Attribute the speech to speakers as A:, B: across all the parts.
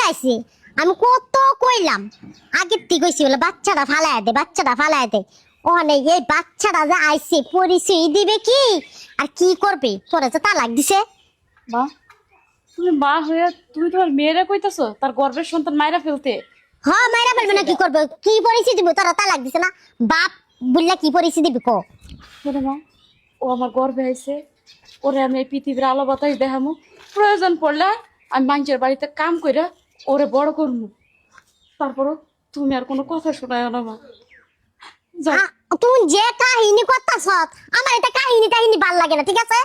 A: ফেলাইছি। আমি কত কইলাম, আগের থেকে কইছি বলে বাচ্চাটা ফালায় দে। ওখানে এই বাচ্চাটা যে আইছে পরিচয় দিবে কি আর কি করবে, পরে যে তালাক দিছে।
B: মা, তুমি মা হয়ে তুমি তোমার মেয়েরা কইতাছো তার গর্ভের সন্তান মাইরা ফেলতে?
A: হ্যাঁ, মাইরা ফেলবে না, কি করবে? কি পরিচয় দিব? তারা তালাক দিছে না, বাপ বললা কি পরিচয় দিবি কো?
B: শোনো মা, ও আমার গর্ভে আইছে, ওরে আমি এই পৃথিবীর আলো বাতাস দেখামু, প্রয়োজন পড়লে আমি মানুষের বাড়িতে কাম কইরা ওরে বড় করমু। তারপরও তুমি আর কোনো কথা শোনায় না মা। যাও।
A: তুমি যে কাহিনী করতাছ, আমার এটা কাহিনী ভাল লাগে না, ঠিক আছে?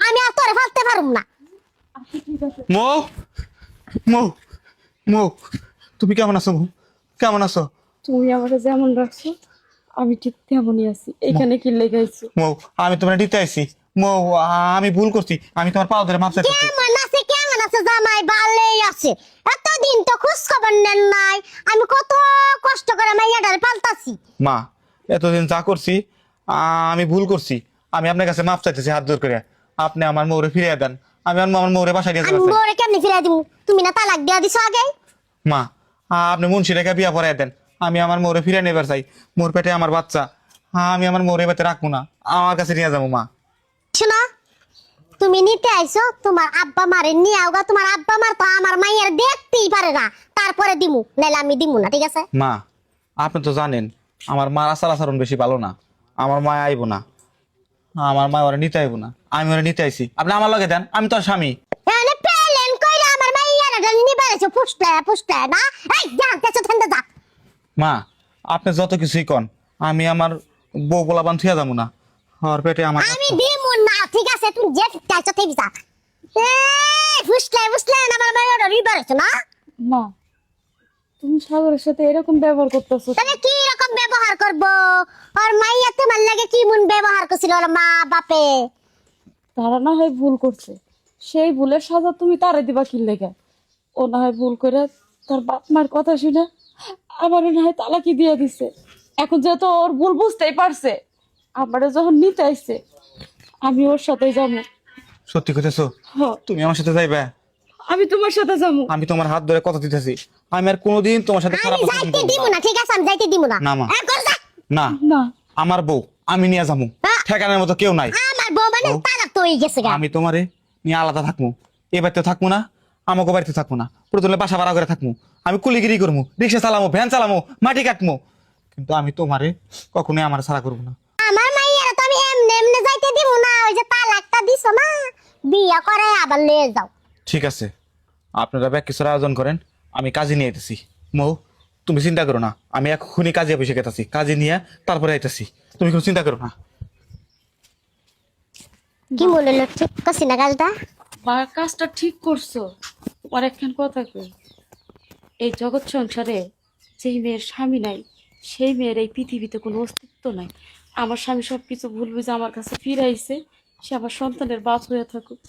A: আমি আর তোরে ফালতে পারুম না।
B: আচ্ছা, ঠিক আছে।
C: মৌ মৌ মৌ তুমি কেমন আছো? মৌ কেমন আছো?
B: তুমি আমাকে যেমন রাখছো আমি ঠিক তেমনই আছি। এখানে কি লেগাইছো?
C: মৌ আমি তোমার দিতে আইছি। মৌ আমি ভুল করছি, আমি তোমার পাও ধরে মাপ চাইতেছি।
A: কেমন আছে জামাই? ভালোই আছে। এতদিন তো খোঁজ খবর নেন নাই। আমি কত কষ্ট করে মাইয়াটারে পাল্টাছি।
C: মা, এতদিন যা করছি আমি ভুল করছি। আমি আপনার কাছে মাপ চাইতেছি হাত জোর করে। আপনি আমার মৌরে ফিরিয়ে দেন। আমি আমার মৌরে বাসায় নিয়ে
A: আমি
C: যাবো।
A: বউরে কেমনে ফিরাই দিমু? তুমি না তালাক দিয়া দিছো আগে।
C: মা, আপনি মুন্সি রেখে বিয়া পড়াই দেন। আমি আমার মৌরে ফিরে নেবার চাই। মোর পেটে আমার বাচ্চা। আমি আমার মৌরে পেটে রাখবো না, আমার কাছে নিয়ে যাবো। মা
A: শোনা, তুমি নিতে আইছো, তোমার আব্বা মারে নিয়ে আওগা। তোমার আব্বা মার তো আমার মাইয়ার দেখতেই পারে না, তারপরে দিমু, নাইলে আমি দিমু না, ঠিক আছে?
C: মা, আপনি তো জানেন আমার মার আচার আচরণ বেশি ভালো না। আমার মা আইব না, আমার মা ওরা নিতে আইব না, আমি ওরা নিতে আইছি। আপনি আমার লগে দেন, আমি তোর স্বামী।
A: এনে পেলেন কইরা আমার মাইয়ারা নিয়ে বেড়েছে ফুসলে না। এই জানতেছো ঠান্ডা যা।
C: মা, আপনি যত কিছুই কন, আমি আমার বউ বলা বান থুয়া যাবো না। আর পেটে আমার
A: আমি দিমু না, ঠিক আছে? তুমি যে চাইছো ঠিক যা। এই ফুসলে আমার মাইয়ারা নিয়ে বেড়েছে না।
B: মা, তুমি সাগরের সাথে এরকম ব্যবহার করতেছো?
A: তাহলে কি রকম ব্যবহার করব? আর মাইয়া তোমার লাগে কি মন ব্যবহার করছিল ওর মা বাপে?
B: তারা না হয় ভুল করছে, সেই ভুলের সাজা তুমি তারে দিবা কি লেগে? ও না হয় ভুল করে তার বাপ মার কথা শুনে আমার না হয় তালাকি দিয়ে দিছে। এখন যেহেতু ওর ভুল বুঝতেই পারছে, আমারে যখন নিতে আইছে আমি ওর সাথে যাবো।
C: সত্যি কইতেছো? তুমি আমার সাথে যাইবে?
B: আমি তোমার সাথে যাবো।
C: আমি তোমার হাত ধরে কথা দিতেছি, আমি আর কোনোদিন তোমার সাথে খারাপ
A: আমি
C: আচরণ
A: যাইতে
C: করবো
A: দিব
C: না।
A: না, ঠিক আছে? আমি যাইতে দিব না।
C: না মা,
A: এখন যা।
C: না,
B: না,
C: আমার বউ আমি নিয়ে যাবো। ঠেকানোর মতো কেউ নাই।
A: আমার বউ মানে
C: বউ?
A: তালাক তো হয়ে গেছে গা।
C: আমি তোমারে নিয়ে আলাদা থাকবো। এ বাড়িতে থাকবো না, আমাকে বাড়িতে থাকবো না, প্রথমে বাসা ভাড়া করে থাকবো। আমি কুলিগিরি করবো, রিক্সা চালামো, ভ্যান চালামো, মাটি কাটবো, কিন্তু আমি তোমারে কখনোই আমার ছাড়া করবো না।
A: আমার মাইয়ারা তো আমি এমনে যাইতে দিব না। ওই যে তালাকটা দিছো না, বিয়া করে আবার নিয়ে যাও।
C: ঠিক আছে, আপনারা ব্যাগ কিছুর আয়োজন করেন, আমি কাজে নিয়ে আইতেছি। মৌ, তুমি চিন্তা করো না, আমি এখনই কাজে অফিসে গেতেছি, কাজে নিয়ে তারপরে আইতেছি। তুমি কোনো চিন্তা করো না।
A: কি মনে হলো? ঠিক করছি না কাজটা?
B: বা কাজটা ঠিক করছো। তোমার একখান কথা কই, এই জগৎ সংসারে যেই মেয়ের স্বামী নাই সেই মেয়ের এই পৃথিবীতে কোনো অস্তিত্ব নাই। আমার স্বামী সব কিছু ভুল বুঝে আমার কাছে ফিরে আইছে, সে আমার সন্তানের বাপ হয়ে থাকুক।